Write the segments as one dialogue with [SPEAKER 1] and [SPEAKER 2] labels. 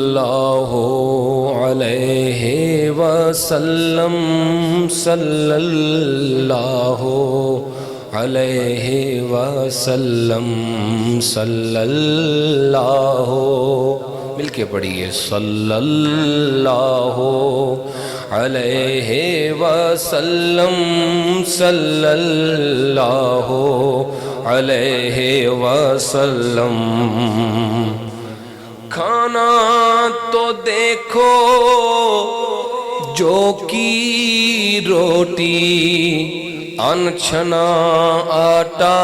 [SPEAKER 1] اللہ علیہ وسلم صلی اللہ علیہ وسلم صلی اللہ، مل کے پڑھیے، صلی اللہ علیہ وسلم صلی اللہ علیہ وسلم۔ کھانا تو دیکھو جو کی روٹی، انچھنا آٹا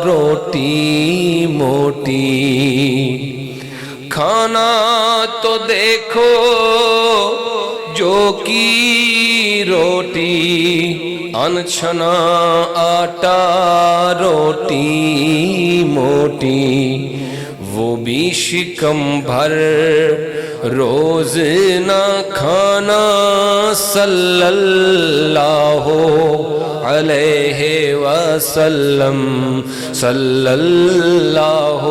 [SPEAKER 1] روٹی موٹی۔ کھانا تو دیکھو جو کی روٹی، انچھنا آٹا روٹی موٹی۔ وہ بھی شکم بھر روز نہ کھانا، صلی اللہ علیہ وسلم صلی اللہ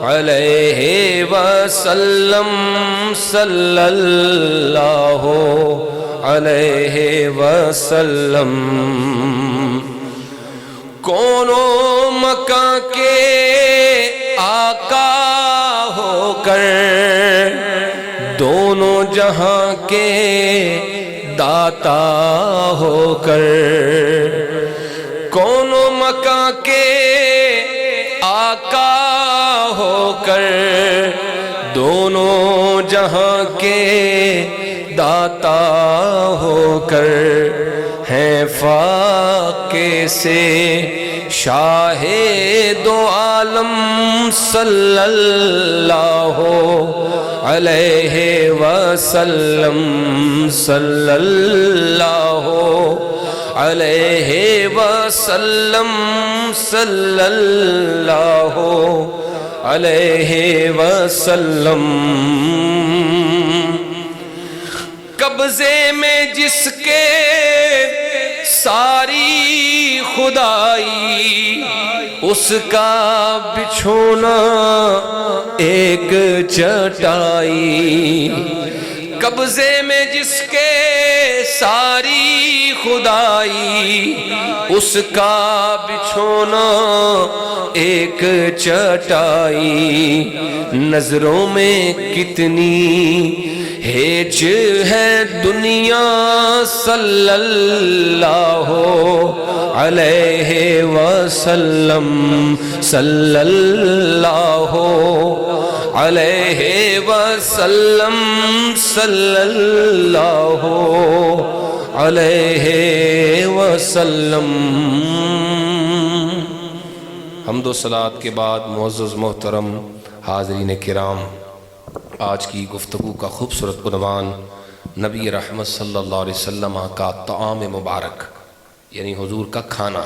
[SPEAKER 1] علیہ وسلم صلی اللہ علیہ وسلم۔ کونوں مکہ کے آقا ہو کر، دونوں جہاں کے داتا ہو کر، کونوں مکہ کے آقا ہو کر، دونوں جہاں کے داتا ہو کر، ہیں فاقے سے شاہ دو عالم، صلی اللہ علیہ وسلم صلی اللہ علیہ وسلم صلی اللہ علیہ وسلم۔ قبضے میں جس کے ساری خدائی، اس کا بچھونا ایک چٹائی۔ قبضے میں جس کے ساری خدائی، اس کا بچھونا ایک چٹائی۔ نظروں میں کتنی ہیج ہے دنیا، صلی اللہ علیہ وسلم صلی اللہ علیہ وسلم صلی اللہ علیہ وسلم۔ حمد و صلوات کے بعد معزز محترم حاضرین کرام، آج کی گفتگو کا خوبصورت عنوان نبی رحمت صلی اللہ علیہ وسلم کا طعام مبارک، یعنی حضور کا کھانا۔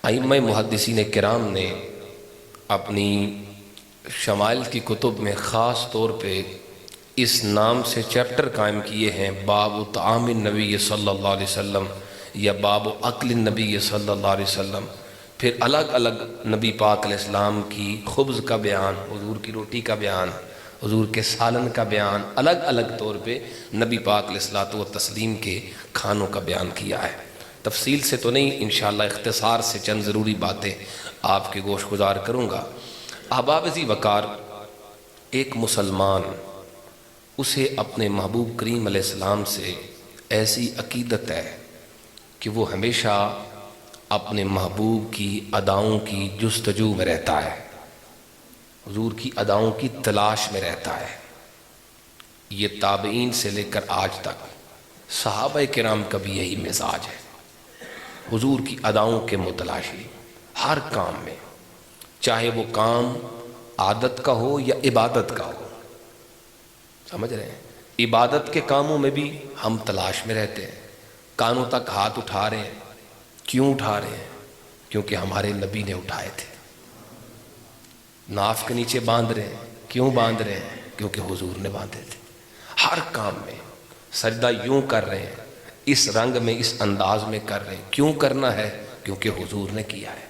[SPEAKER 1] ائمہ محدثین کرام نے اپنی شمائل کی کتب میں خاص طور پہ اس نام سے چیپٹر قائم کیے ہیں، باب طعام النبی صلی اللہ علیہ وسلم یا باب اکل النبی صلی اللہ علیہ وسلم۔ پھر الگ الگ نبی پاک علیہ السلام کی خبز کا بیان، حضور کی روٹی کا بیان، حضور کے سالن کا بیان، الگ الگ طور پہ نبی پاک علیہ الصلوۃ والتسلیم کے کھانوں کا بیان کیا ہے۔ تفصیل سے تو نہیں، انشاءاللہ اختصار سے چند ضروری باتیں آپ کے گوش گزار کروں گا۔ احباب ذی وقار، ایک مسلمان، اسے اپنے محبوب کریم علیہ السلام سے ایسی عقیدت ہے کہ وہ ہمیشہ اپنے محبوب کی اداؤں کی جستجو میں رہتا ہے، حضور کی اداؤں کی تلاش میں رہتا ہے۔ یہ تابعین سے لے کر آج تک صحابہ کرام کا بھی یہی مزاج ہے، حضور کی اداؤں کے متلاشی ہر کام میں، چاہے وہ کام عادت کا ہو یا عبادت کا ہو۔ سمجھ رہے ہیں؟ عبادت کے کاموں میں بھی ہم تلاش میں رہتے ہیں، کانوں تک ہاتھ اٹھا رہے ہیں، کیوں اٹھا رہے ہیں؟ کیونکہ ہمارے نبی نے اٹھائے تھے۔ ناف کے نیچے باندھ رہے ہیں، کیوں باندھ رہے ہیں؟ کیونکہ حضور نے باندھے تھے۔ ہر کام میں سجدہ یوں کر رہے ہیں، اس رنگ میں، اس انداز میں کر رہے ہیں، کیوں کرنا ہے؟ کیونکہ حضور نے کیا ہے۔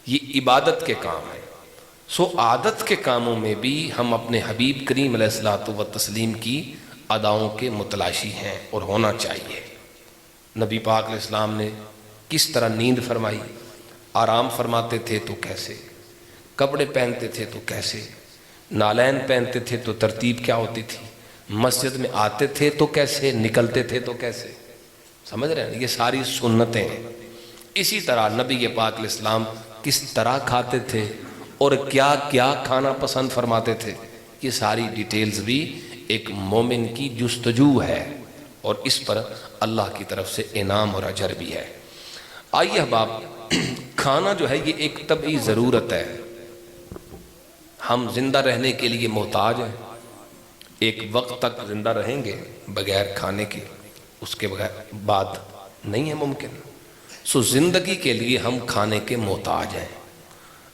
[SPEAKER 1] یہ عبادت کے کام ہیں۔ سو عادت کے کاموں میں بھی ہم اپنے حبیب کریم علیہ الصلوۃ والتسلیم کی اداؤں کے متلاشی ہیں اور ہونا چاہیے۔ نبی پاک علیہ السلام نے کس طرح نیند فرمائی، آرام فرماتے تھے تو کیسے، کپڑے پہنتے تھے تو کیسے، نالین پہنتے تھے تو ترتیب کیا ہوتی تھی، مسجد میں آتے تھے تو کیسے، نکلتے تھے تو کیسے، سمجھ رہے ہیں؟ یہ ساری سنتیں ہیں۔ اسی طرح نبی پاک علیہ السلام کس طرح کھاتے تھے اور کیا کیا کھانا پسند فرماتے تھے، یہ ساری ڈیٹیلز بھی ایک مومن کی جستجو ہے، اور اس پر اللہ کی طرف سے انعام اور اجر بھی ہے۔ آئیے احباب، کھانا جو ہے یہ ایک طبعی ضرورت ہے۔ ہم زندہ رہنے کے لیے محتاج ہیں، ایک وقت تک زندہ رہیں گے بغیر کھانے کے، اس کے بعد نہیں ہے ممکن۔ سو زندگی کے لیے ہم کھانے کے محتاج ہیں۔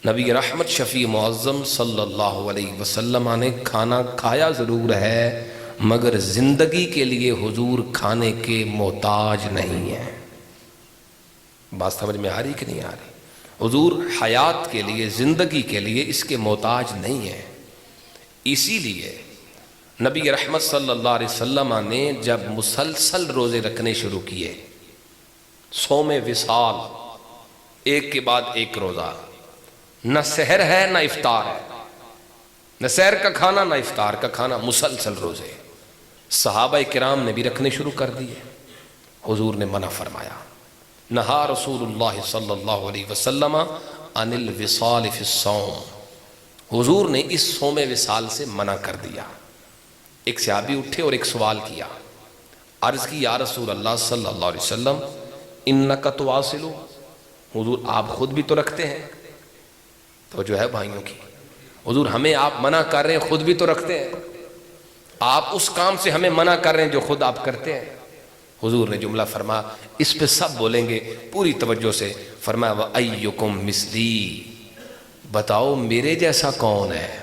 [SPEAKER 1] نبی رحمت شفیع معظم صلی اللہ علیہ وسلم نے کھانا کھایا ضرور ہے، مگر زندگی کے لیے حضور کھانے کے محتاج نہیں ہیں۔ بات سمجھ میں آ رہی کہ نہیں آ رہی؟ حضور حیات کے لیے، زندگی کے لیے اس کے محتاج نہیں ہیں۔ اسی لیے نبی رحمت صلی اللہ علیہ وسلم نے جب مسلسل روزے رکھنے شروع کیے، صوم وصال، ایک کے بعد ایک روزہ، نہ سحر ہے نہ افطار ہے، نہ سحر کا کھانا نہ افطار کا کھانا، مسلسل روزے، صحابہ کرام نے بھی رکھنے شروع کر دیے۔ حضور نے منع فرمایا، نہا رسول اللہ صلی اللہ علیہ وسلم عن الوصال فی الصوم، حضور نے اس صوم وصال سے منع کر دیا۔ ایک صحابی اٹھے اور ایک سوال کیا، عرض کی یا رسول اللہ صلی اللہ علیہ وسلم انک تواصل، حضور آپ خود بھی تو رکھتے ہیں۔ تو جو ہے بھائیوں کی، حضور ہمیں آپ منع کر رہے ہیں، خود بھی تو رکھتے ہیں، آپ اس کام سے ہمیں منع کر رہے ہیں جو خود آپ کرتے ہیں۔ حضور نے جملہ فرمایا، اس پہ سب بولیں گے پوری توجہ سے، فرمایا وَأَيُّكُمْ مِثْلِي، بتاؤ میرے جیسا کون ہے؟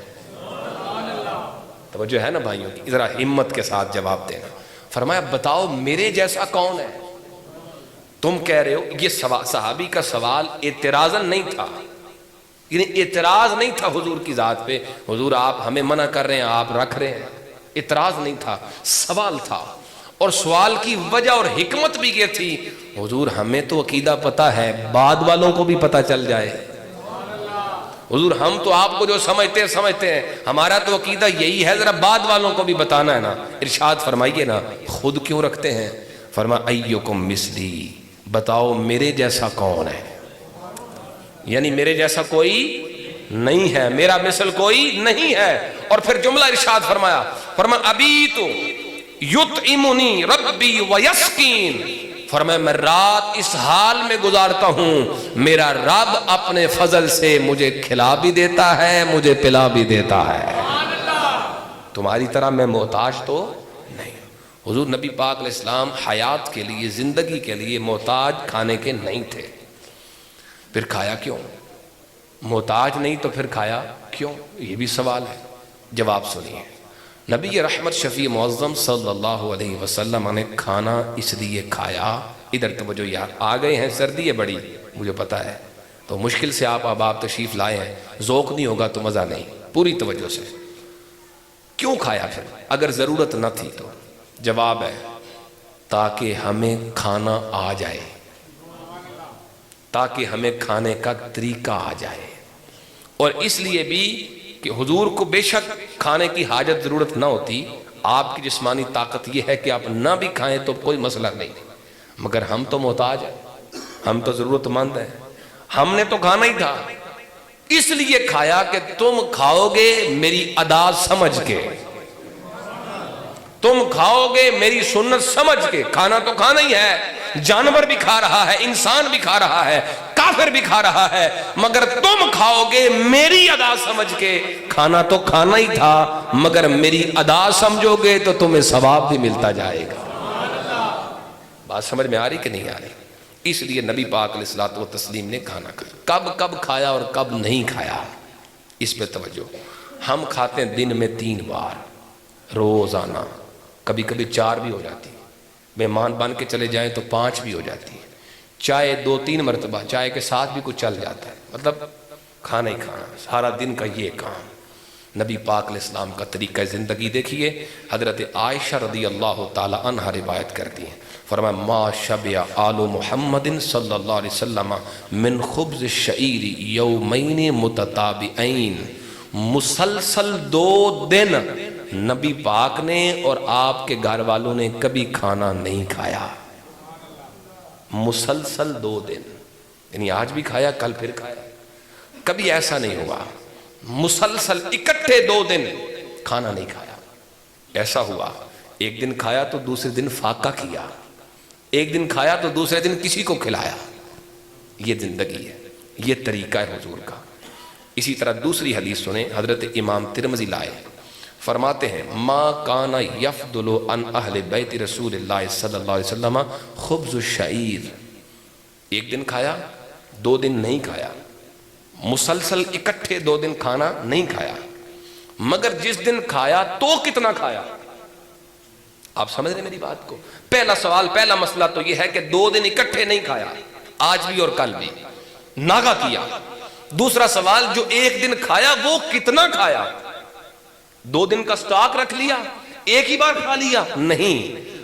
[SPEAKER 1] توجہ ہے نا بھائیوں کی، ذرا ہمت کے ساتھ جواب دینا۔ فرمایا بتاؤ میرے جیسا کون ہے؟ تم کہہ رہے ہو، یہ صحابی کا سوال اعتراضاً نہیں تھا، یعنی اعتراض نہیں تھا حضور کی ذات پہ، حضور آپ ہمیں منع کر رہے ہیں آپ رکھ رہے ہیں، اعتراض نہیں تھا، سوال تھا۔ اور سوال کی وجہ اور حکمت بھی یہ تھی، حضور ہمیں تو عقیدہ پتہ ہے، بعد والوں کو بھی پتہ چل جائے۔ حضور ہم تو آپ کو جو سمجھتے ہیں، ہمارا تو عقیدہ یہی ہے، ذرا بعد والوں کو بھی بتانا ہے نا۔ ارشاد فرمائیے نا، خود کیوں رکھتے ہیں؟ فرمایا ایکم مثلی، بتاؤ میرے جیسا کون ہے؟ یعنی میرے جیسا کوئی نہیں ہے، میرا مثل کوئی نہیں ہے۔ اور پھر جملہ ارشاد فرمایا، ابیت یطعمنی ربی ویسقین، فرمایا میں رات اس حال میں گزارتا ہوں، میرا رب اپنے فضل سے مجھے کھلا بھی دیتا ہے، مجھے پلا بھی دیتا ہے، تمہاری طرح میں محتاج تو نہیں۔ حضور نبی پاک علیہ السلام حیات کے لیے، زندگی کے لیے محتاج کھانے کے نہیں تھے۔ پھر کھایا کیوں؟ محتاج نہیں تو پھر کھایا کیوں؟ یہ بھی سوال ہے، جواب سنیے۔ نبی رحمت شفیع معظم صلی اللہ علیہ وسلم نے کھانا اس لیے کھایا، ادھر توجہ یار، آ گئے ہیں، سردی ہے بڑی مجھے پتہ ہے، تو مشکل سے آپ تشریف لائے ہیں، ذوق نہیں ہوگا تو مزہ نہیں، پوری توجہ سے۔ کیوں کھایا پھر اگر ضرورت نہ تھی تو؟ جواب ہے تاکہ ہمیں کھانا آ جائے، تاکہ ہمیں کھانے کا طریقہ آ جائے، اور اس لیے بھی کہ حضور کو بے شک کھانے کی حاجت ضرورت نہ ہوتی، آپ کی جسمانی طاقت یہ ہے کہ آپ نہ بھی کھائیں تو کوئی مسئلہ نہیں، مگر ہم تو محتاج ہیں، ہم تو ضرورت مند ہیں، ہم نے تو کھانا ہی تھا، اس لیے کھایا کہ تم کھاؤ گے میری ادا سمجھ کے، تم کھاؤ گے میری سنت سمجھ کے۔ کھانا تو کھانا ہی ہے، جانور بھی کھا رہا ہے، انسان بھی کھا رہا ہے، کافر بھی کھا رہا ہے، مگر تم کھاؤ گے میری ادا سمجھ کے۔ کھانا تو کھانا ہی تھا، مگر میری ادا سمجھو گے تو تمہیں ثواب بھی ملتا جائے گا۔ بات سمجھ میں آ رہی کہ نہیں آ رہی؟ اس لیے نبی پاک علیہ الصلوۃ والتسلیم نے کھانا کھایا، کب کھایا اور کب نہیں کھایا، اس پہ توجہ۔ ہم کھاتے ہیں دن میں 3 بار روزانہ، کبھی کبھی 4 بھی ہو جاتی، مہمان بن کے چلے جائیں تو 5 بھی ہو جاتی ہے، چائے 2-3 مرتبہ، چائے کے ساتھ بھی کچھ چل جاتا ہے، مطلب کھانا ہی کھانا، سارا دن کا یہ کام۔ نبی پاک علیہ السلام کا طریقہ زندگی دیکھیے، حضرت عائشہ رضی اللہ تعالی عنہ روایت کرتی ہیں، فرمایا ما شبع آل محمد صلی اللہ علیہ وسلم من خبز الشعیر یومین متتابعین، مسلسل 2 دن نبی پاک نے اور آپ کے گھر والوں نے کبھی کھانا نہیں کھایا، مسلسل 2 دن، یعنی آج بھی کھایا کل پھر کھایا، کبھی ایسا نہیں ہوا مسلسل اکٹھے 2 دن کھانا نہیں کھایا۔ ایسا ہوا ایک دن کھایا تو دوسرے دن فاقہ کیا، ایک دن کھایا تو دوسرے دن کسی کو کھلایا۔ یہ زندگی ہے، یہ طریقہ ہے حضور کا۔ اسی طرح دوسری حدیث سنیں، حضرت امام ترمذی لائے، فرماتے ہیں ما کان یفضل عن اہل بیت رسول اللہ صلی اللہ علیہ وسلم خبز الشعیر، ایک دن کھایا 2 دن نہیں کھایا، مسلسل اکٹھے 2 دن کھانا نہیں کھایا، مگر جس دن کھایا تو کتنا کھایا؟ آپ سمجھ رہے میری بات کو؟ پہلا سوال، پہلا مسئلہ تو یہ ہے کہ 2 دن اکٹھے نہیں کھایا، آج بھی اور کل بھی، ناغا کیا۔ دوسرا سوال، جو ایک دن کھایا وہ کتنا کھایا؟ 2 دن کا سٹاک رکھ لیا، ایک ہی بار کھا لیا؟ نہیں،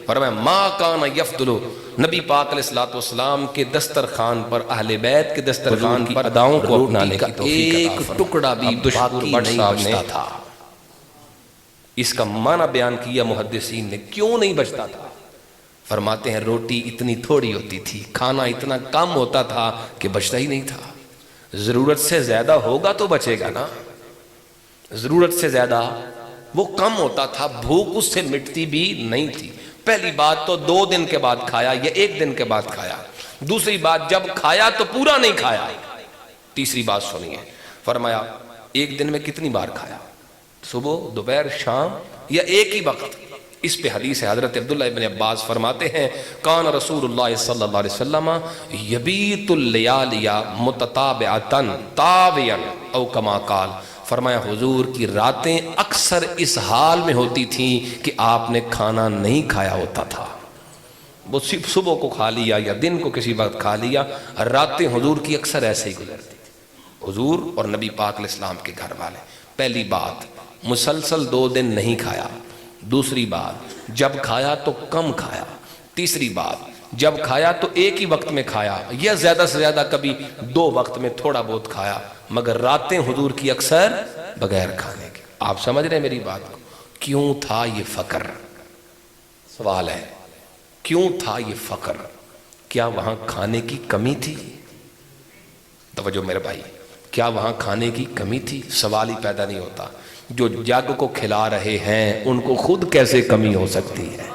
[SPEAKER 1] فرمایا ما کان یفضل، نبی پاک علیہ السلام کے دسترخوان پر، اہل بیت کے دسترخوان پر اداؤں کو اپنانے کی توفیق عطا فرمائے، ایک ٹکڑا بھی باقی نہیں بچتا تھا۔ اس کا معنی بیان کیا محدثین نے، کیوں نہیں بچتا تھا؟ فرماتے ہیں روٹی اتنی تھوڑی ہوتی تھی، کھانا اتنا کم ہوتا تھا کہ بچتا ہی نہیں تھا۔ ضرورت سے زیادہ ہوگا تو بچے گا نا، ضرورت سے زیادہ وہ کم ہوتا تھا، بھوک اس سے مٹتی بھی نہیں تھی۔ پہلی بات تو 2 دن کے بعد کھایا یا 1 دن کے بعد کھایا، دوسری بات جب کھایا تو پورا نہیں کھایا، تیسری بات سنیے، فرمایا ایک دن میں کتنی بار کھایا، صبح دوپہر شام یا ایک ہی وقت؟ اس پہ حدیث ہے، حضرت عبداللہ ابن عباس فرماتے ہیں کان رسول اللہ صلی اللہ علیہ وسلم یبیت اللیالی متتابعۃ تاویا او کما قال، فرمایا حضور کی راتیں اکثر اس حال میں ہوتی تھیں کہ آپ نے کھانا نہیں کھایا ہوتا تھا، وہ صبح کو کھا لیا یا دن کو کسی وقت کھا لیا، راتیں حضور کی اکثر ایسے ہی گزرتی تھی، حضور اور نبی پاک علیہ السلام کے گھر والے۔ پہلی بات مسلسل 2 دن نہیں کھایا، دوسری بات جب کھایا تو کم کھایا، تیسری بات جب کھایا تو ایک ہی وقت میں کھایا یا زیادہ سے زیادہ کبھی 2 وقت میں تھوڑا بہت کھایا، مگر راتیں حضور کی اکثر بغیر کھانے کے۔ آپ سمجھ رہے ہیں میری بات کو؟ کیوں تھا یہ فقر؟ سوال ہے کیوں تھا یہ فقر؟ کیا وہاں کھانے کی کمی تھی؟ توجہ میرے بھائی، کیا وہاں کھانے کی کمی تھی؟ سوال ہی پیدا نہیں ہوتا۔ جو جگ کو کھلا رہے ہیں ان کو خود کیسے کمی ہو سکتی ہے؟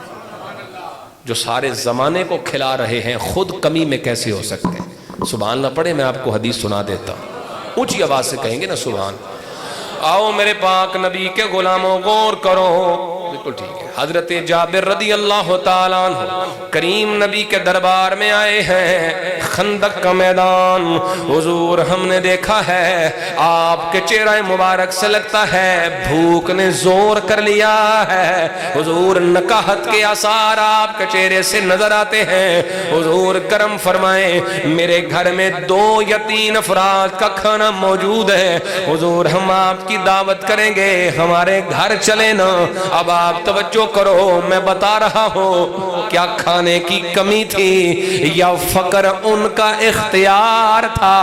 [SPEAKER 1] جو سارے زمانے کو کھلا رہے ہیں خود کمی میں کیسے ہو سکتے ہیں؟ سبحان اللہ پڑھے، میں آپ کو حدیث سنا دیتا ہوں، اونچی آواز سے کہیں گے نا سبحان۔ آؤ میرے پاک نبی کے غلاموں غور کرو، بالکل ٹھیک ہے۔ حضرت جابر رضی اللہ تعالیٰ عنہ کریم نبی کے دربار میں آئے ہیں، خندق کا میدان، حضور ہم نے دیکھا ہے آپ کے چہرہ مبارک سے لگتا ہے بھوک نے زور کر لیا ہے، حضور نکاحت کے آثار آپ کے چہرے سے نظر آتے ہیں، حضور کرم فرمائیں میرے گھر میں 2 یا 3 افراد کا کھانا موجود ہے، حضور ہم آپ کی دعوت کریں گے، ہمارے گھر چلے نا۔ اب آپ توجہ کرو، میں بتا رہا ہوں کیا کھانے کی کمی تھی یا فقر ان کا اختیار تھا؟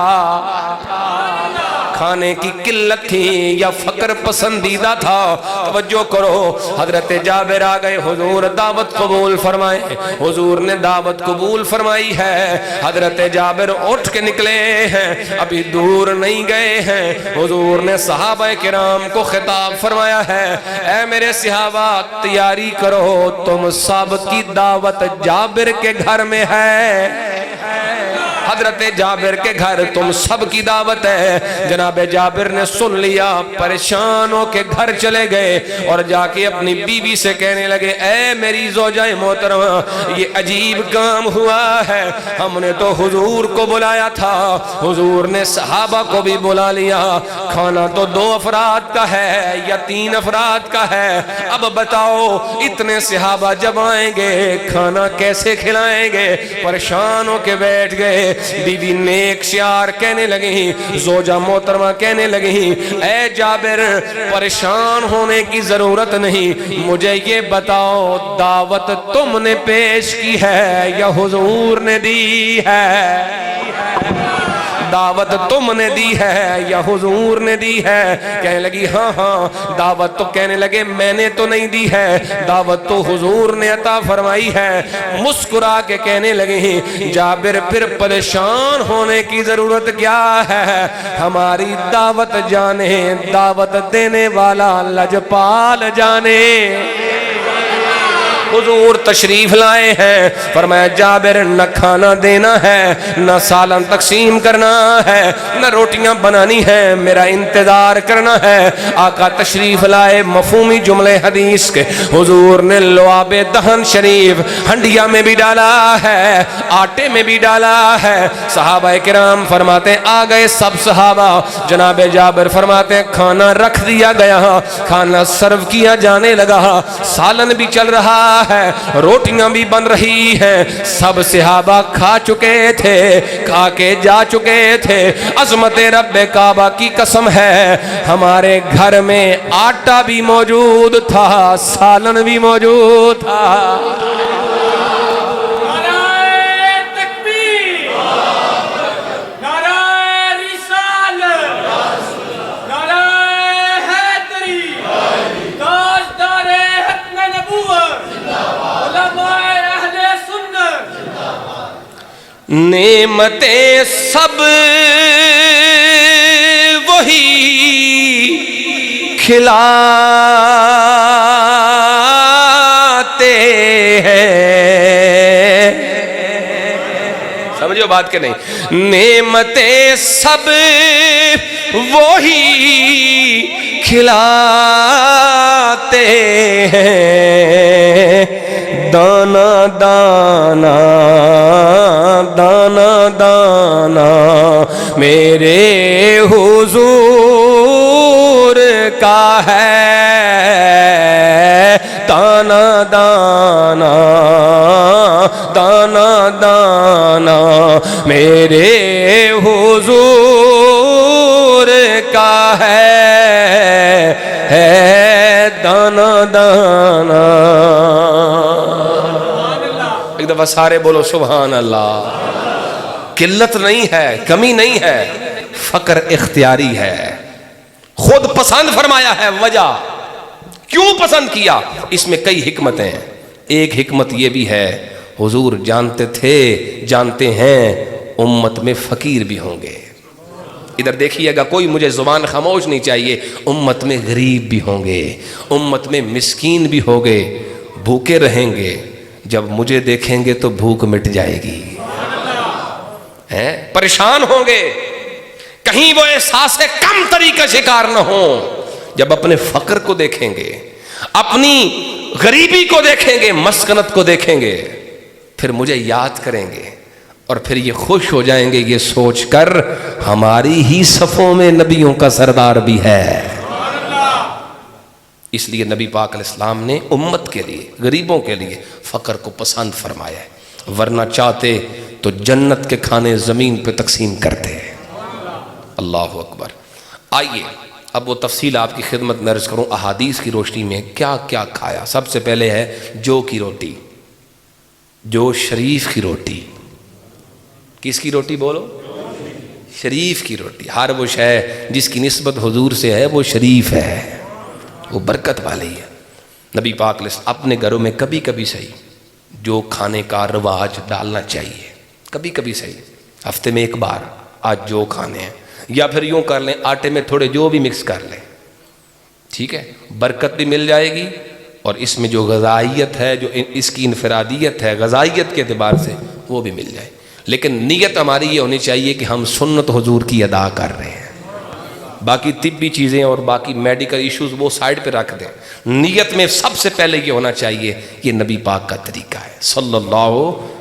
[SPEAKER 1] کھانے کی قلت تھی یا فقر پسندیدہ تھا؟ توجہ کرو، حضرت جابر آ گئے، حضور دعوت قبول فرمائے، حضور نے دعوت قبول فرمائی ہے، حضرت جابر اٹھ کے نکلے ہیں، ابھی دور نہیں گئے ہیں، حضور نے صحابہ کرام کو خطاب فرمایا ہے، اے میرے صحابہ تیاری کرو، تم سب کی دعوت جابر کے گھر میں ہے، حضرت جابر کے گھر تم سب کی دعوت ہے۔ جناب جابر نے سن لیا، پریشان ہو کے گھر چلے گئے اور جا کے اپنی بیوی سے کہنے لگے، اے میری زوجہ محترمہ یہ عجیب کام ہوا ہے، ہم نے تو حضور کو بلایا تھا، حضور نے صحابہ کو بھی بلا لیا، کھانا تو 2 افراد کا ہے یا 3 افراد کا ہے، اب بتاؤ اتنے صحابہ جب آئیں گے کھانا کیسے کھلائیں گے؟ پریشان ہو کے بیٹھ گئے۔ بیوی نیک شیار کہنے لگی، زوجہ محترمہ کہنے لگی اے جابر پریشان ہونے کی ضرورت نہیں، مجھے یہ بتاؤ دعوت تم نے پیش کی ہے یا حضور نے دی ہے؟ دعوت تم نے دی ہے یا حضور نے دی ہے؟ کہنے لگی ہاں ہاں دعوت تو، کہنے لگے میں نے تو نہیں دی ہے، دعوت تو حضور نے عطا فرمائی ہے۔ مسکرا کے کہنے لگی جابر پھر پریشان ہونے کی ضرورت کیا ہے، ہماری دعوت جانے، دعوت دینے والا لجپال جانے۔ حضور تشریف لائے ہیں، فرمایا جابر نہ کھانا دینا ہے، نہ سالن تقسیم کرنا ہے، نہ روٹیاں بنانی ہیں، میرا انتظار کرنا ہے۔ آقا تشریف لائے، مفہومی جملے حدیث کے، حضور نے لعاب دہن شریف ہنڈیا میں بھی ڈالا ہے، آٹے میں بھی ڈالا ہے۔ صحابہ کرام فرماتے ہیں آ گئے سب صحابہ، جناب جابر فرماتے ہیں کھانا رکھ دیا گیا، کھانا سرو کیا جانے لگا، سالن بھی چل رہا ہے، روٹیاں بھی بن رہی ہیں، سب صحابہ کھا چکے تھے، کھا کے جا چکے تھے۔ عظمت رب کعبہ کی قسم ہے ہمارے گھر میں آٹا بھی موجود تھا، سالن بھی موجود تھا۔ نعمتیں سب وہی کھلاتے ہیں، سمجھو بات کہ نہیں؟ نعمتیں سب وہی کھلاتے ہیں، دانا دانا دانا دانا میرے حضور کا ہے، دانا دانا دانا دانا میرے حضور کا ہے دانا دانا۔ ایک دفعہ سارے بولو سبحان اللہ۔ قلت نہیں ہے، کمی نہیں ہے، فقر اختیاری ہے، خود پسند فرمایا ہے۔ وجہ کیوں پسند کیا؟ اس میں کئی حکمتیں ہیں۔ ایک حکمت یہ بھی ہے حضور جانتے تھے، جانتے ہیں امت میں فقیر بھی ہوں گے۔ ادھر دیکھیے گا، کوئی مجھے زبان خاموش نہیں چاہیے، امت میں غریب بھی ہوں گے، امت میں مسکین بھی ہوں گے، بھوکے رہیں گے، جب مجھے دیکھیں گے تو بھوک مٹ جائے گی، پریشان ہوں گے، کہیں وہ احساس کم تری کا شکار نہ ہوں۔ جب اپنے فقر کو دیکھیں گے، اپنی غریبی کو دیکھیں گے، مسکنت کو دیکھیں گے، پھر مجھے یاد کریں گے، اور پھر یہ خوش ہو جائیں گے یہ سوچ کر ہماری ہی صفوں میں نبیوں کا سردار بھی ہے۔ اس لیے نبی پاک علیہ السلام نے امت کے لیے، غریبوں کے لیے فقر کو پسند فرمایا ہے، ورنہ چاہتے تو جنت کے کھانے زمین پہ تقسیم کرتے ہیں۔ اللہ اکبر۔ آئیے اب وہ تفصیل آپ کی خدمت میں عرض کروں، احادیث کی روشنی میں کیا کیا کھایا۔ سب سے پہلے ہے جو کی روٹی، جو شریف کی روٹی۔ کس کی روٹی بولو؟ شریف کی روٹی۔ ہر وہ شے جس کی نسبت حضور سے ہے وہ شریف ہے، وہ برکت والی ہے۔ نبی پاک علیہ السلام اپنے گھروں میں کبھی کبھی صحیح جو کھانے کا رواج ڈالنا چاہیے، کبھی کبھی صحیح، ہفتے میں ایک بار آج جو کھانے ہیں، یا پھر یوں کر لیں آٹے میں تھوڑے جو بھی مکس کر لیں، ٹھیک ہے، برکت بھی مل جائے گی، اور اس میں جو غذائیت ہے، جو اس کی انفرادیت ہے غذائیت کے اعتبار سے، وہ بھی مل جائے۔ لیکن نیت ہماری یہ ہونی چاہیے کہ ہم سنت حضور کی ادا کر رہے ہیں، باقی طبی چیزیں اور باقی میڈیکل ایشوز وہ سائیڈ پہ رکھ دیں۔ نیت میں سب سے پہلے یہ ہونا چاہیے یہ نبی پاک کا طریقہ ہے صلی اللہ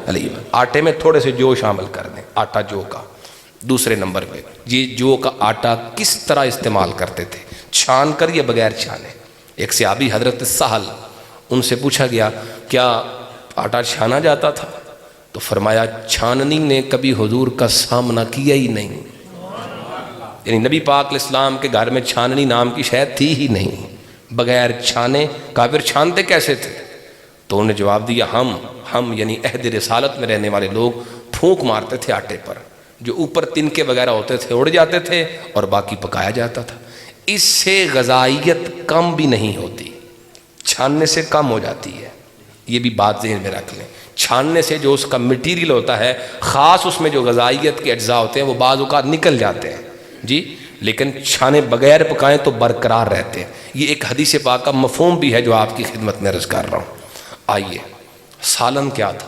[SPEAKER 1] علیہ وسلم۔ آٹے میں تھوڑے سے جو شامل کر دیں، آٹا جو کا۔ دوسرے نمبر پہ یہ جو کا آٹا کس طرح استعمال کرتے تھے، چھان کر یا بغیر چھانے؟ ایک صحابی حضرت سہل، ان سے پوچھا گیا کیا آٹا چھانا جاتا تھا؟ تو فرمایا چھاننی نے کبھی حضور کا سامنا کیا ہی نہیں، یعنی نبی پاک علیہ السلام کے گھر میں چھاننی نام کی شاید تھی ہی نہیں، بغیر چھانے کافر چھانتے کیسے تھے؟ تو انہوں نے جواب دیا ہم یعنی عہد رسالت میں رہنے والے لوگ پھونک مارتے تھے آٹے پر، جو اوپر تنکے وغیرہ ہوتے تھے اڑ جاتے تھے اور باقی پکایا جاتا تھا۔ اس سے غذائیت کم بھی نہیں ہوتی، چھاننے سے کم ہو جاتی ہے، یہ بھی بات ذہن میں رکھ لیں۔ چھاننے سے جو اس کا مٹیریل ہوتا ہے، خاص اس میں جو غذائیت کے اجزاء ہوتے ہیں وہ بعض اوقات نکل جاتے ہیں جی، لیکن چھانے بغیر پکائیں تو برقرار رہتے ہیں۔ یہ ایک حدیث پاک کا مفہوم بھی ہے جو آپ کی خدمت میں عرض کر رہا ہوں۔ آئیے سالن کیا تھا،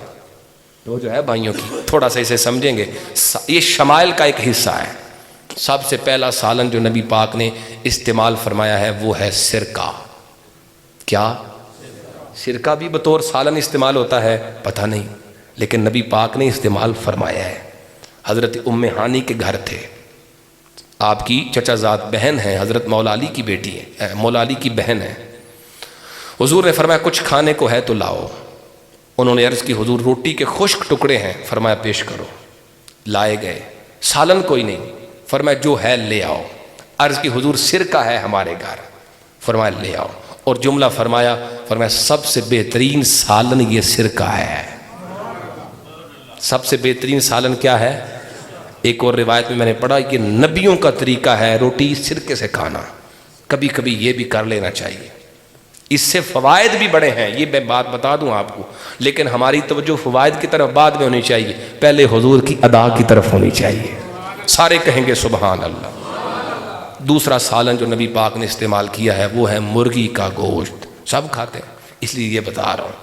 [SPEAKER 1] وہ جو ہے بھائیوں کی تھوڑا سا اسے سمجھیں گے، یہ شمائل کا ایک حصہ ہے۔ سب سے پہلا سالن جو نبی پاک نے استعمال فرمایا ہے وہ ہے سرکہ۔ کیا سرکہ بھی بطور سالن استعمال ہوتا ہے؟ پتہ نہیں، لیکن نبی پاک نے استعمال فرمایا ہے۔ حضرت ام ہانی کے گھر تھے، آپ کی چچا زاد بہن ہیں، حضرت مولا علی کی بیٹی ہے، مولا علی کی بہن ہے۔ حضور نے فرمایا کچھ کھانے کو ہے تو لاؤ۔ انہوں نے عرض کی حضور روٹی کے خشک ٹکڑے ہیں، فرمایا پیش کرو۔ لائے گئے، سالن کوئی نہیں، فرمایا جو ہے لے آؤ۔ عرض کی حضور سرکہ ہے ہمارے گھر، فرمایا لے آؤ۔ اور جملہ فرمایا سب سے بہترین سالن یہ سرکہ ہے۔ سب سے بہترین سالن کیا ہے؟ ایک اور روایت میں نے پڑھا کہ نبیوں کا طریقہ ہے روٹی سرکے سے کھانا، کبھی کبھی یہ بھی کر لینا چاہیے، اس سے فوائد بھی بڑے ہیں، یہ میں بات بتا دوں آپ کو، لیکن ہماری توجہ فوائد کی طرف بعد میں ہونی چاہیے، پہلے حضور کی ادا کی طرف ہونی چاہیے۔ سارے کہیں گے سبحان اللہ۔ دوسرا سالن جو نبی پاک نے استعمال کیا ہے وہ ہے مرغی کا گوشت۔ سب کھاتے ہیں، اس لیے یہ بتا رہا ہوں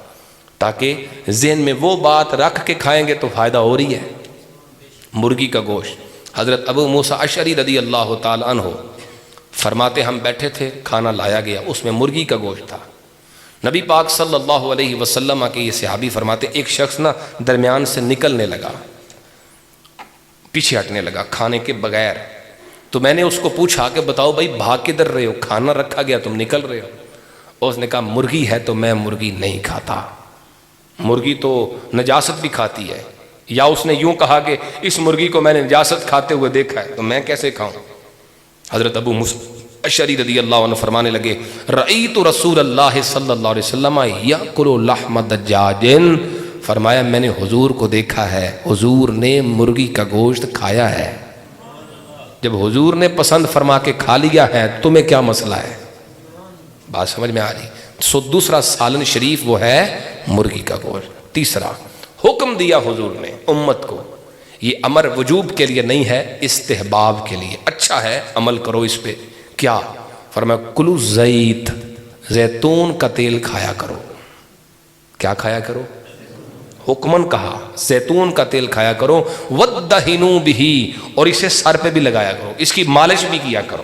[SPEAKER 1] تاکہ ذہن میں وہ بات رکھ کے کھائیں گے تو فائدہ ہو رہی ہے۔ مرغی کا گوشت، حضرت ابو موسیٰ اشعری رضی اللہ تعالی عنہ فرماتے ہم بیٹھے تھے، کھانا لایا گیا، اس میں مرغی کا گوشت تھا۔ نبی پاک صلی اللہ علیہ وسلم کے یہ صحابی فرماتے ایک شخص درمیان سے نکلنے لگا، پیچھے ہٹنے لگا کھانے کے بغیر۔ تو میں نے اس کو پوچھا کہ بتاؤ بھائی بھاگ کدھر رہے ہو، کھانا رکھا گیا تم نکل رہے ہو؟ اور اس نے کہا مرغی ہے تو میں مرغی نہیں کھاتا، مرغی تو نجاست بھی کھاتی ہے، یا اس نے یوں کہا کہ اس مرغی کو میں نے نجاست کھاتے ہوئے دیکھا ہے تو میں کیسے کھاؤں؟ حضرت ابو موسیٰ اشعری رضی اللہ عنہ فرمانے لگے رأیت رسول اللہ صلی اللہ علیہ وسلم یأکل لحم دجاج، فرمایا میں نے حضور کو دیکھا ہے، حضور نے مرغی کا گوشت کھایا ہے۔ جب حضور نے پسند فرما کے کھا لیا ہے تمہیں کیا مسئلہ ہے؟ بات سمجھ میں آ رہی؟ سو دوسرا سالن شریف وہ ہے مرغی کا گوشت۔ تیسرا حکم دیا حضور نے امت کو، یہ امر وجوب کے لیے نہیں ہے، استحباب کے لیے، اچھا ہے عمل کرو اس پہ۔ کیا؟ فرمایا کلو زیت، زیتون کا تیل کھایا کرو۔ کیا کھایا کرو؟ حکمن کہا زیتون کا تیل کھایا کرو، وَدَّهِنُوا بِهِ، اور اسے سر پہ بھی لگایا کرو، اس کی مالش بھی کیا کرو۔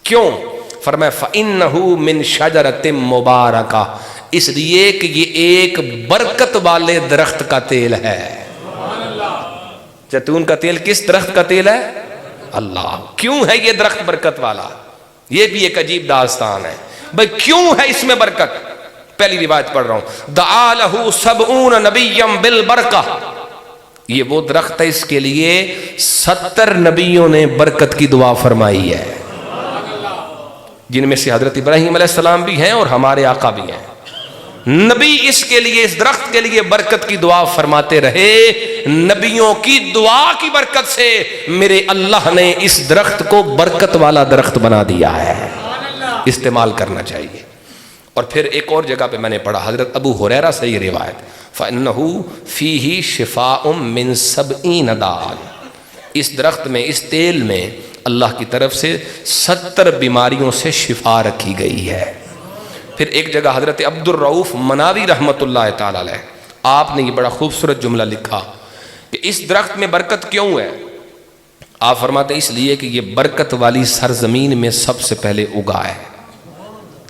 [SPEAKER 1] کیوں؟ فرمایا فَإِنَّهُ مِن شَجَرَةٍ مُبَارَكَةٍ، اس لیے کہ یہ ایک برکت والے درخت کا تیل ہے۔ زیتون کا تیل کس درخت کا تیل ہے؟ اللہ۔ کیوں ہے یہ درخت برکت والا؟ یہ بھی ایک عجیب داستان ہے بھئی، کیوں ہے اس میں برکت؟ پہلی روایت پڑھ رہا ہوں، دعا لہو 70 نبیا بالبرکہ، یہ وہ درخت ہے اس کے لیے 70 نبیوں نے برکت کی دعا فرمائی ہے، جن میں سے حضرت ابراہیم علیہ السلام بھی ہیں اور ہمارے آقا بھی ہیں۔ نبی اس کے لیے، اس درخت کے لیے برکت کی دعا فرماتے رہے، نبیوں کی دعا کی برکت سے میرے اللہ نے اس درخت کو برکت والا درخت بنا دیا ہے، استعمال کرنا چاہیے۔ اور پھر ایک اور جگہ پہ میں نے پڑھا حضرت ابو ہریرہ سے یہ روایت، فَإِنَّهُ فِيهِ شِفَاءٌ مِّن 70 داءٍ، اس درخت میں، اس تیل میں اللہ کی طرف سے 70 بیماریوں سے شفا رکھی گئی ہے۔ پھر ایک جگہ حضرت عبد الرؤف مناوی رحمت اللہ تعالی علیہ، آپ نے یہ بڑا خوبصورت جملہ لکھا کہ اس درخت میں برکت کیوں ہے؟ آپ فرماتے ہیں اس لیے کہ یہ برکت والی سرزمین میں سب سے پہلے اگا ہے۔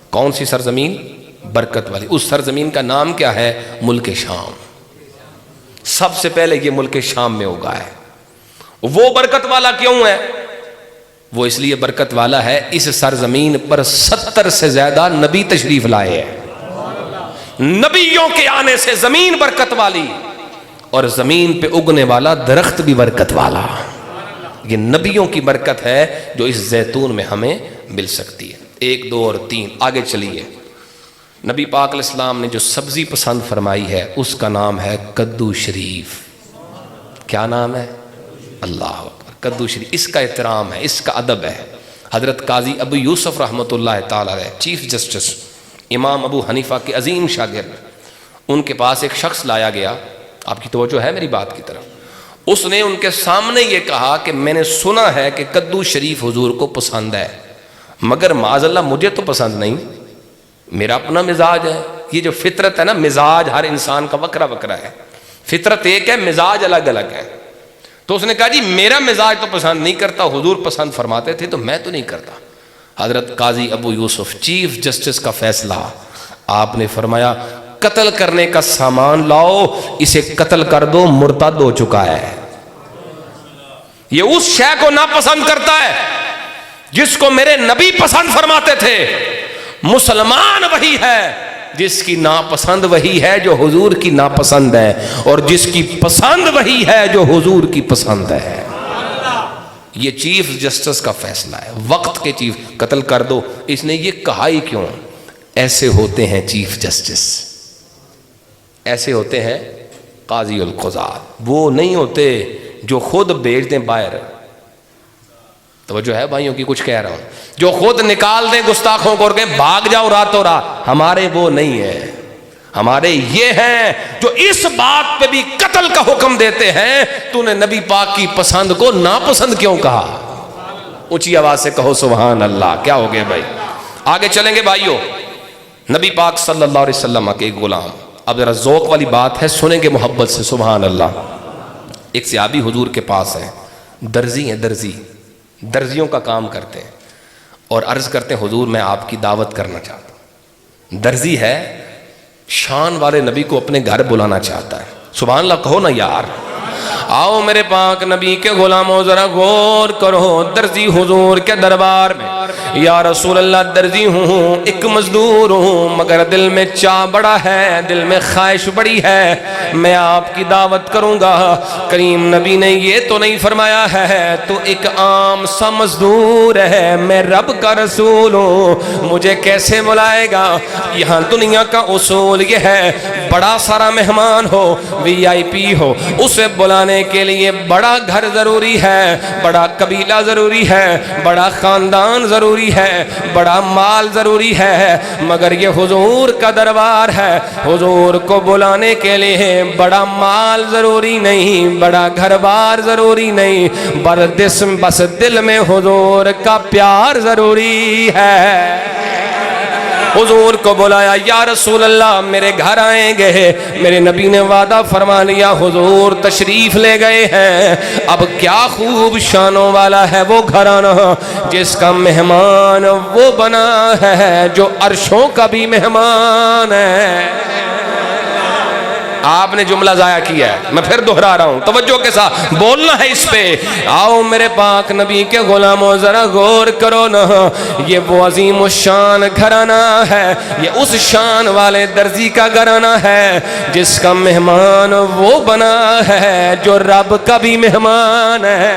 [SPEAKER 1] کون سی سرزمین؟ برکت والی۔ اس سرزمین کا نام کیا ہے؟ ملک شام۔ سب سے پہلے یہ ملک شام میں اگا ہے۔ وہ برکت والا کیوں ہے؟ وہ اس لیے برکت والا ہے، اس سرزمین پر 70 سے زیادہ نبی تشریف لائے ہیں، نبیوں کے آنے سے زمین برکت والی، اور زمین پہ اگنے والا درخت بھی برکت والا. یہ نبیوں کی برکت ہے جو اس زیتون میں ہمیں مل سکتی ہے. 1 2 اور 3 آگے چلیے. نبی پاک علیہ السلام نے جو سبزی پسند فرمائی ہے اس کا نام ہے کدو شریف. کیا نام ہے؟ اللہ اکبر. کدو شریف. اس کا احترام ہے, اس کا ادب ہے. حضرت قاضی ابو یوسف رحمۃ اللہ تعالی علیہ, چیف جسٹس امام ابو حنیفہ کے عظیم شاگرد, ان کے پاس ایک شخص لایا گیا. آپ کی توجہ ہے میری بات کی طرف. اس نے ان کے سامنے یہ کہا کہ میں نے سنا ہے کہ کدو شریف حضور کو پسند ہے, مگر معاذ اللہ مجھے تو پسند نہیں, میرا اپنا مزاج ہے. یہ جو فطرت ہے نا, مزاج ہر انسان کا وکرا وکرا ہے. فطرت ایک ہے, مزاج الگ الگ ہے. تو اس نے کہا جی میرا مزاج تو پسند نہیں کرتا, حضور پسند فرماتے تھے تو میں تو نہیں کرتا. حضرت قاضی ابو یوسف چیف جسٹس کا فیصلہ, آپ نے فرمایا قتل کرنے کا سامان لاؤ, اسے قتل کر دو, مرتد ہو چکا ہے. یہ اس شے کو ناپسند کرتا ہے جس کو میرے نبی پسند فرماتے تھے. مسلمان وہی ہے جس کی ناپسند وہی ہے جو حضور کی ناپسند ہے, اور جس کی پسند وہی ہے جو حضور کی پسند ہے. یہ چیف جسٹس کا فیصلہ ہے. وقت کے چیف قتل کر دو. اس نے یہ کہا ہی کیوں؟ ایسے ہوتے ہیں چیف جسٹس, ایسے ہوتے ہیں قاضی القضات. وہ نہیں ہوتے جو خود بھیج دیں باہر. توجہ ہے بھائیوں کی, کچھ کہہ رہا ہوں, جو خود نکال دیں گستاخوں کو اور کہیں بھاگ جاؤ راتوں رات. ہمارے وہ نہیں ہیں. ہمارے یہ ہیں جو اس بات پہ بھی قتل کا حکم دیتے ہیں, تو نے نبی پاک کی پسند کو ناپسند کیوں کہا؟ اونچی آواز سے کہو سبحان اللہ. کیا ہو گئے بھائی؟ آگے چلیں گے بھائیوں. نبی پاک صلی اللہ علیہ وسلم کے ایک غلام, اب ذرا ذوق والی بات ہے, سنیں گے محبت سے. سبحان اللہ. ایک صحابی حضور کے پاس ہے, درزی ہیں, درزیوں کا کام کرتے ہیں, اور عرض کرتے ہیں حضور میں آپ کی دعوت کرنا چاہتا ہوں. درزی ہے, شان والے نبی کو اپنے گھر بلانا چاہتا ہے. سبحان اللہ کہو نا یار. آؤ میرے پاک نبی کے غلاموں ذرا غور کرو. درزی حضور کے دربار میں, یا رسول اللہ درزی ہوں, ایک مزدور ہوں, مگر دل میں چاہ بڑا ہے, دل میں خواہش بڑی ہے, میں آپ کی دعوت کروں گا. کریم نبی نے یہ تو نہیں فرمایا ہے تو ایک عام سا مزدور ہے, میں رب کا رسول ہوں, مجھے کیسے بلائے گا؟ یہاں دنیا کا اصول یہ ہے, بڑا سارا مہمان ہو, وی آئی پی ہو, اسے بلانے کے لیے بڑا گھر ضروری ہے, بڑا قبیلہ ضروری ہے, بڑا خاندان ضروری ہے, بڑا مال ضروری ہے. مگر یہ حضور کا دربار ہے, حضور کو بلانے کے لیے بڑا مال ضروری نہیں, بڑا گھر بار ضروری نہیں, بس دل میں حضور کا پیار ضروری ہے. حضور کو بلایا, یا رسول اللہ میرے گھر آئیں گے. میرے نبی نے وعدہ فرما لیا, حضور تشریف لے گئے ہیں. اب کیا خوب شانوں والا ہے وہ گھرانہ جس کا مہمان وہ بنا ہے جو عرشوں کا بھی مہمان ہے. آپ نے جملہ ضائع کیا ہے, میں پھر دہرا رہا ہوں, توجہ کے ساتھ بولنا ہے اس پہ. آؤ میرے پاک نبی کے غلاموں ذرا غور کرو نا, یہ وہ عظیم الشان گھرانہ ہے, یہ اس شان والے درزی کا گھرانہ ہے جس کا مہمان وہ بنا ہے جو رب کا بھی مہمان ہے,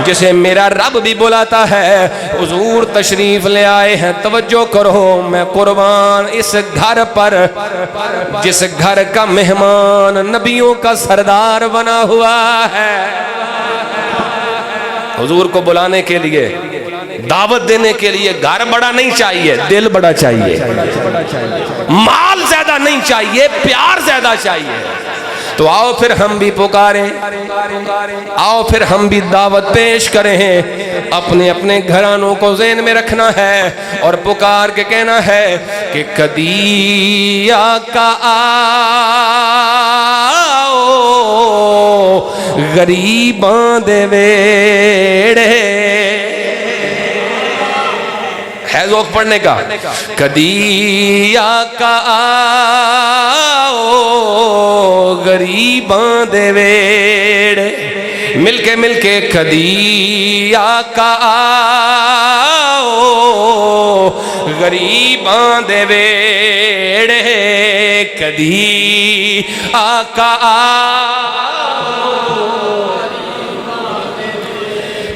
[SPEAKER 1] جسے میرا رب بھی بلاتا ہے. حضور تشریف لے آئے ہیں. توجہ کرو, میں قربان اس گھر پر جس گھر کا مہمان نبیوں کا سردار بنا ہوا ہے. حضور کو بلانے کے لیے, دعوت دینے کے لیے گھر بڑا نہیں چاہیے, دل بڑا چاہیے. مال زیادہ نہیں چاہیے, پیار زیادہ چاہیے. تو آؤ پھر ہم بھی پکاریں, آؤ پھر ہم بھی دعوت پیش کریں. اپنے اپنے گھرانوں کو ذہن میں رکھنا ہے اور پکار کے کہنا ہے کہ کدی آقا آؤ غریباں دے ویڑے. ہے ذوق پڑھنے کا. کدی آقا آؤ غریباں دے ویڑے, مل کے کدی آقا آؤ غریباں دے ویڑے. کدی آقا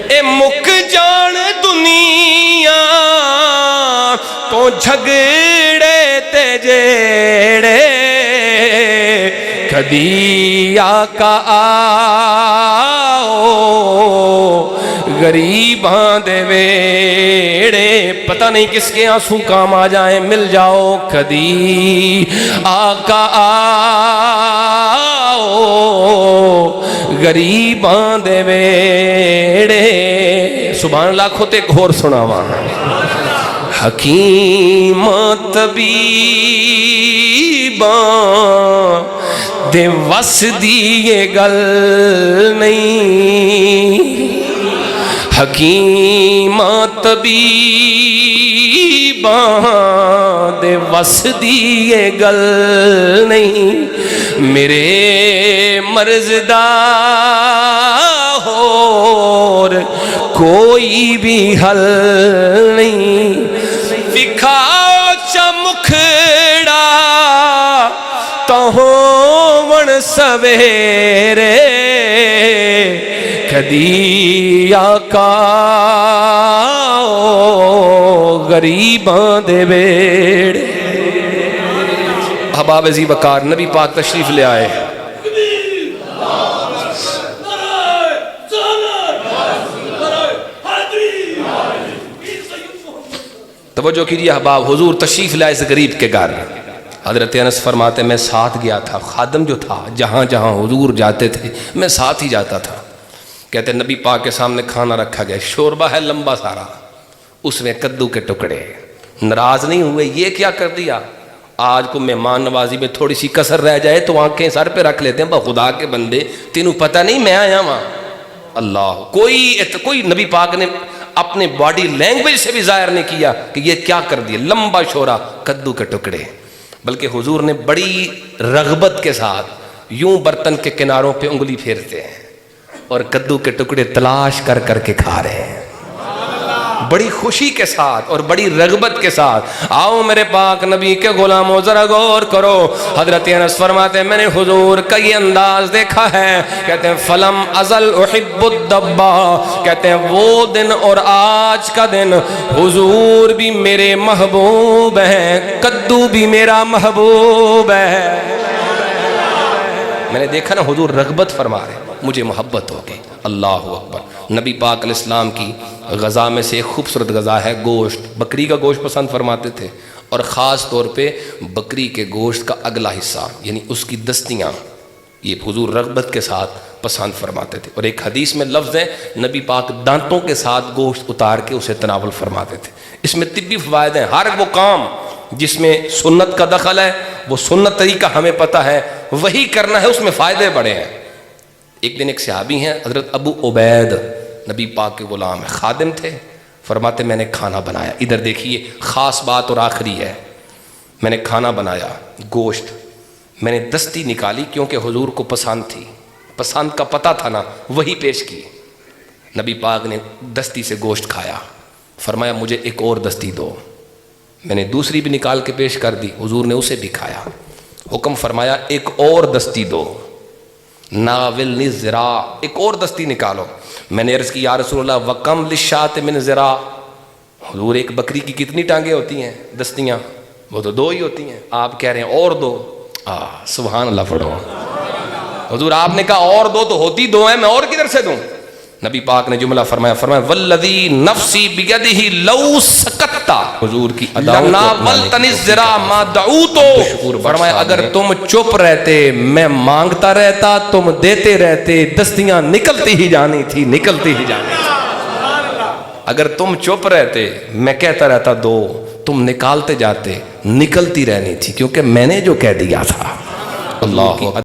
[SPEAKER 1] اے مک جان دنیا تو جھگڑے تے جیڑے کدی آقا آؤ غریباں دے ویڑے پتہ نہیں کس کے آنسو کام آ جائیں مل جاؤ کدی آقا آؤ غریباں دے ویڑے سبحان اللہ کھوتے ایک اور سناواں حکیم طبیباں دے وس دیئے گل نہیں حکیم طبیباں دے وس دیئے گل نہیں میرے مرض دا اور کوئی بھی حل نہیں دکھاؤ چمکھڑا تو ہون سویرے کدی آقا غریباں دے بیڑے احباب عزیز وقار نبی پاک تشریف لے آئے توجہ کیجئے احباب حضور تشریف لائے اس غریب کے گھر حضرت انس فرماتے میں ساتھ گیا تھا خادم جو تھا جہاں جہاں حضور جاتے تھے میں ساتھ ہی جاتا تھا کہتے نبی پاک کے سامنے کھانا رکھا گیا شوربہ ہے لمبا سارا اس میں کدو کے ٹکڑے ناراض نہیں ہوئے یہ کیا کر دیا آج کو مہمان نوازی میں تھوڑی سی کسر رہ جائے تو آنکھیں سر پہ رکھ لیتے ہیں خدا کے بندے تینوں پتہ نہیں میں آیا وہاں اللہ کوئی نبی پاک نے اپنے باڈی لینگویج سے بھی ظاہر نہیں کیا کہ یہ کیا کر دیا لمبا شورا کدو کے ٹکڑے بلکہ حضور نے بڑی رغبت کے ساتھ یوں برتن کے کناروں پہ انگلی پھیرتے ہیں اور کدو کے ٹکڑے تلاش کر کر کے کھا رہے ہیں بڑی خوشی کے ساتھ اور بڑی رغبت کے ساتھ آؤ میرے پاک نبی کے غلاموں ذرا غور کرو حضرت انس فرماتے ہیں میں نے حضور کا یہ انداز دیکھا ہے کہتے ہیں فلم ازل احب الدبا کہتے ہیں وہ دن اور آج کا دن حضور بھی میرے محبوب ہیں کدو بھی میرا محبوب ہے میں نے دیکھا نا حضور رغبت فرما رہے مجھے محبت ہو گئی اللہ اکبر نبی پاک علیہ السلام کی غذا میں سے ایک خوبصورت غذا ہے گوشت بکری کا گوشت پسند فرماتے تھے اور خاص طور پہ بکری کے گوشت کا اگلا حصہ یعنی اس کی دستیاں یہ حضور رغبت کے ساتھ پسند فرماتے تھے اور ایک حدیث میں لفظ ہے نبی پاک دانتوں کے ساتھ گوشت اتار کے اسے تناول فرماتے تھے اس میں طبی فوائد ہیں ہر وہ کام جس میں سنت کا دخل ہے وہ سنت طریقہ ہمیں پتہ ہے وہی کرنا ہے اس میں فائدے بڑے ہیں ایک دن ایک صحابی ہیں حضرت ابو عبید نبی پاک کے غلام خادم تھے فرماتے میں نے کھانا بنایا ادھر دیکھیے خاص بات اور آخری ہے میں نے کھانا بنایا گوشت میں نے دستی نکالی کیونکہ حضور کو پسند تھی پسند کا پتہ تھا نا وہی پیش کی نبی پاک نے دستی سے گوشت کھایا فرمایا مجھے ایک اور دستی دو میں نے دوسری بھی نکال کے پیش کر دی حضور نے اسے بھی کھایا حکم فرمایا ایک اور دستی دو ناولنی ذرا ایک اور دستی نکالو میں نے عرض کی یا رسول اللہ وکم للشاۃ من ذرا حضور ایک بکری کی کتنی ٹانگیں ہوتی ہیں دستیاں وہ تو 2 ہی ہوتی ہیں آپ کہہ رہے ہیں اور 2 سبحان اللہ پڑھو حضور آپ نے کہا اور 2 تو ہوتی 2 ہیں میں اور کدھر سے دوں نبی پاک نے جملہ فرمایا والذی نفسی بیدہ لو سکتا حضور کی لناولتنی الذرا ما دعوتو فرمایا اگر تم چپ رہتے میں مانگتا رہتا تم دیتے رہتے دستیاں نکلتی ہی جانی تھی اگر تم چپ رہتے میں کہتا رہتا دو تم نکالتے جاتے نکلتی رہنی تھی کیونکہ میں نے جو کہہ دیا تھا اللہ